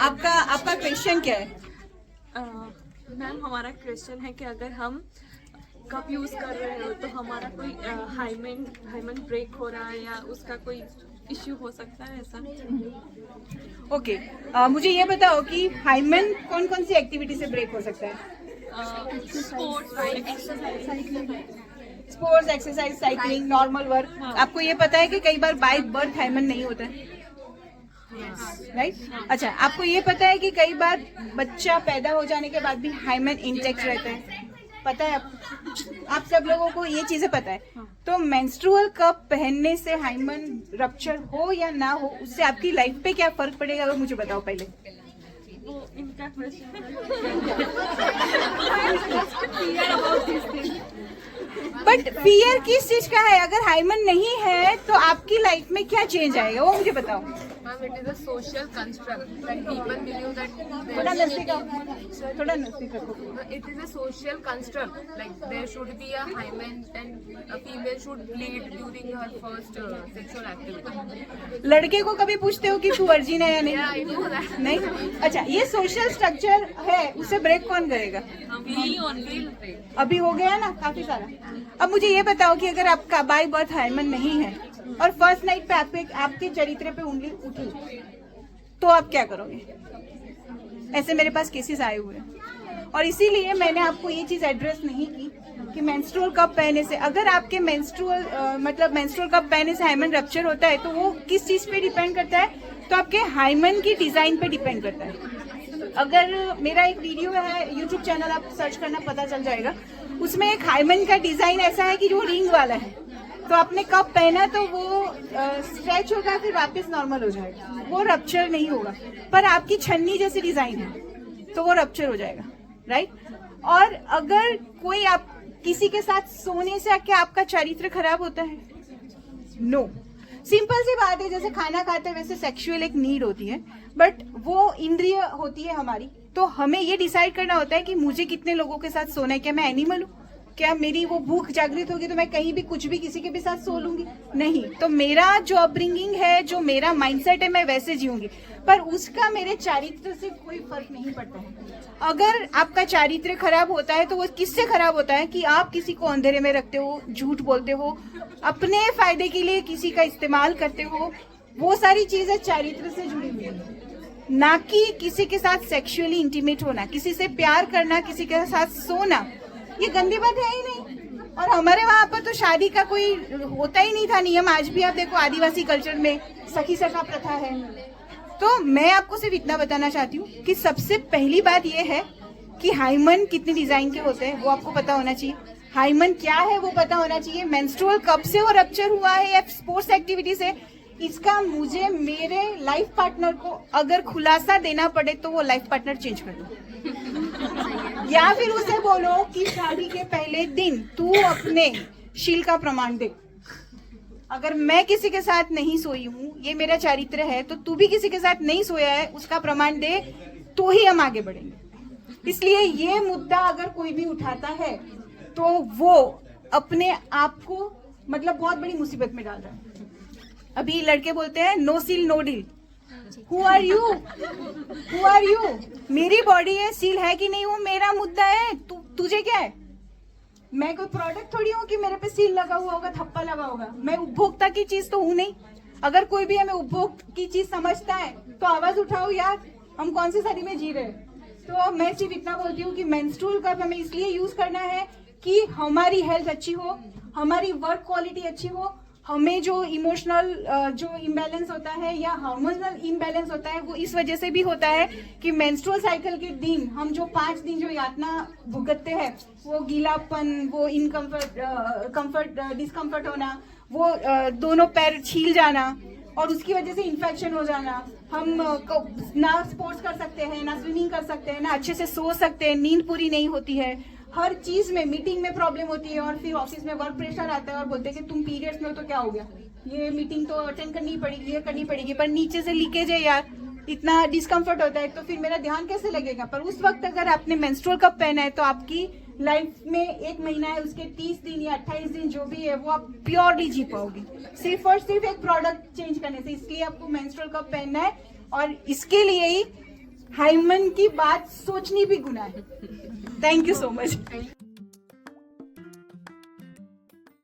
आपका आपका क्वेश्चन क्या है? मैम हमारा क्वेश्चन है कि अगर हम कप यूज़ कर रहे हो तो हमारा कोई हाइमन ब्रेक हो रहा है या उसका कोई इश्यू हो सकता है ऐसा? ओके, मुझे ये बताओ कि हाइमन कौन कौन सी एक्टिविटी से ब्रेक हो सकता है? Sports, exercise, cycling, normal work. आपको ये पता है कि कई बार बाय बर्थ हाइमन नहीं होता है, राइट? अच्छा, आपको ये पता है कि कई बार बच्चा पैदा हो जाने के बाद भी हाइमन इंटेक्ट रहता है, पता है आप सब लोगों को ये चीजें पता है। तो मेंस्ट्रुअल कप पहनने से हाइमन रप्चर हो या ना हो, उससे आपकी लाइफ पे क्या फर्क पड़ेगा, वो मुझे बताओ पहले। वो इनका क्वेश्चन बट फियर किस चीज का है? अगर हाइमन नहीं है तो आपकी लाइफ में क्या चेंज आएगा, वो मुझे बताओ। Ma'am, it is a social construct that people believe that थोड़ा नजदीक आओ, थोड़ा नजदीक रखो। it is a social construct like there should be a hymen and a female should bleed during her first sexual activity. लड़के को कभी पूछते हो कि तू वर्जिन है या नहीं? Yeah, I know that. नहीं? अच्छा, ये सोशल स्ट्रक्चर है, उसे ब्रेक कौन करेगा? अभी हो गया ना काफी सारा। अब मुझे ये बताओ कि अगर आपका बाय बर्थ हाइमन नहीं है और फर्स्ट नाइट पे आपके चरित्र पे उंगली उठी, तो आप क्या करोगे? ऐसे मेरे पास केसेस आए हुए हैं और इसीलिए मैंने आपको ये चीज एड्रेस नहीं की कि मेंस्ट्रुअल कप पहनने से, अगर आपके मेंस्ट्रुअल कप पहनने से हाइमन रप्चर होता है तो वो किस चीज पे डिपेंड करता है? तो आपके हाइमन की डिजाइन पे डिपेंड करता है। अगर मेरा एक वीडियो है, यूट्यूब चैनल आप सर्च करना, पता चल जाएगा, उसमें एक हाइमन का डिजाइन ऐसा है कि जो रिंग वाला है, तो आपने कप पहना तो वो स्ट्रेच होगा फिर वापस नॉर्मल हो जाएगा, वो रप्चर नहीं होगा। पर आपकी छन्नी जैसी डिजाइन है तो वो रप्चर हो जाएगा, राइट? और अगर कोई आप किसी के साथ सोने से क्या आपका चरित्र खराब होता है? नो। सिंपल सी बात है, जैसे खाना खाते हैं वैसे सेक्सुअल एक नीड होती है, बट वो इंद्रिय होती है हमारी। तो हमें ये डिसाइड करना होता है कि मुझे कितने लोगों के साथ सोना है। क्या मैं एनिमल हूँ? क्या मेरी वो भूख जागृत होगी तो मैं कहीं भी कुछ भी किसी के भी साथ सो लूंगी? नहीं। तो मेरा जो अपब्रिंगिंग है, जो मेरा माइंडसेट है, मैं वैसे जीऊंगी, पर उसका मेरे चारित्र से कोई फर्क नहीं पड़ता है। अगर आपका चारित्र खराब होता है तो वो किससे खराब होता है कि आप किसी को अंधेरे में रखते हो, झूठ बोलते हो, अपने फायदे के लिए किसी का इस्तेमाल करते हो। वो सारी चीजें चारित्र से जुड़ी हुई है, ना कि किसी के साथ सेक्सुअली इंटीमेट होना, किसी से प्यार करना, किसी के साथ सोना। ये गंदी बात है ही नहीं। और हमारे वहाँ पर तो शादी का कोई होता ही नहीं था नियम। आज भी आप देखो, आदिवासी कल्चर में सखी सखा प्रथा है। तो मैं आपको सिर्फ इतना बताना चाहती हूँ कि सबसे पहली बात यह है कि हाइमन कितने डिजाइन के होते हैं वो आपको पता होना चाहिए। हाइमन क्या है वो पता होना चाहिए। मेंस्ट्रुअल कब से वो रप्चर हुआ है या स्पोर्ट्स एक्टिविटी से, इसका मुझे मेरे लाइफ पार्टनर को अगर खुलासा देना पड़े तो वो लाइफ पार्टनर चेंज कर दो या फिर उसे बोलो कि शादी के पहले दिन तू अपने शील का प्रमाण दे। अगर मैं किसी के साथ नहीं सोई हूँ, ये मेरा चारित्र है, तो तू भी किसी के साथ नहीं सोया है, उसका प्रमाण दे, तो ही हम आगे बढ़ेंगे। इसलिए ये मुद्दा अगर कोई भी उठाता है तो वो अपने आप को मतलब बहुत बड़ी मुसीबत में डाल रहा है। अभी लड़के बोलते हैं no seal no deal. Who are you? Who are you? मेरी बॉडी है, सील है कि नहीं वो मेरा मुद्दा है। तुझे क्या है? मैं कोई प्रोडक्ट थोड़ी हूँ कि मेरे पे सील लगा हुआ होगा, थप्पा लगा होगा। मैं उपभोक्ता की चीज तो हूँ नहीं। अगर कोई भी हमें उपभोग की चीज समझता है तो आवाज उठाओ यार, हम कौन सी सदी में जी रहे हैं। तो मैं सिर्फ इतना बोलती हूँ कि मेंस्ट्रुअल कप हमें इसलिए यूज करना है कि हमारी हेल्थ अच्छी हो, हमारी वर्क क्वालिटी अच्छी हो, हमें जो इमोशनल जो इम्बैलेंस होता है या हार्मोनल इम्बैलेंस होता है वो इस वजह से भी होता है कि मेंस्ट्रुअल साइकिल के दिन हम जो 5 दिन जो यातना भुगतते हैं, वो गीलापन, वो डिस्कम्फर्ट होना, वो दोनों पैर छील जाना और उसकी वजह से इन्फेक्शन हो जाना। हम ना स्पोर्ट्स कर सकते हैं, ना स्विमिंग कर सकते हैं, ना अच्छे से सो सकते हैं, नींद पूरी नहीं होती है, हर चीज में, मीटिंग में प्रॉब्लम होती है और फिर ऑफिस में वर्क प्रेशर आता है और बोलते हैं कि तुम पीरियड्स में हो तो क्या हो गया, ये मीटिंग तो अटेंड करनी पड़ेगी, ये करनी पड़ेगी, पर नीचे से लीकेज है यार, इतना डिस्कम्फर्ट होता है, तो फिर मेरा ध्यान कैसे लगेगा। पर उस वक्त अगर आपने मेंस्ट्रुअल कप पहना है तो आपकी लाइफ में 1 महीना है, उसके 30 दिन या 28 दिन जो भी है वो आप प्योरली जी पाओगे, सिर्फ और सिर्फ एक प्रोडक्ट चेंज करने से। इसलिए आपको मेंस्ट्रुअल कप पहनना है और इसके लिए ही हाइमन की बात सोचनी भी गुनाह है। Thank you so much.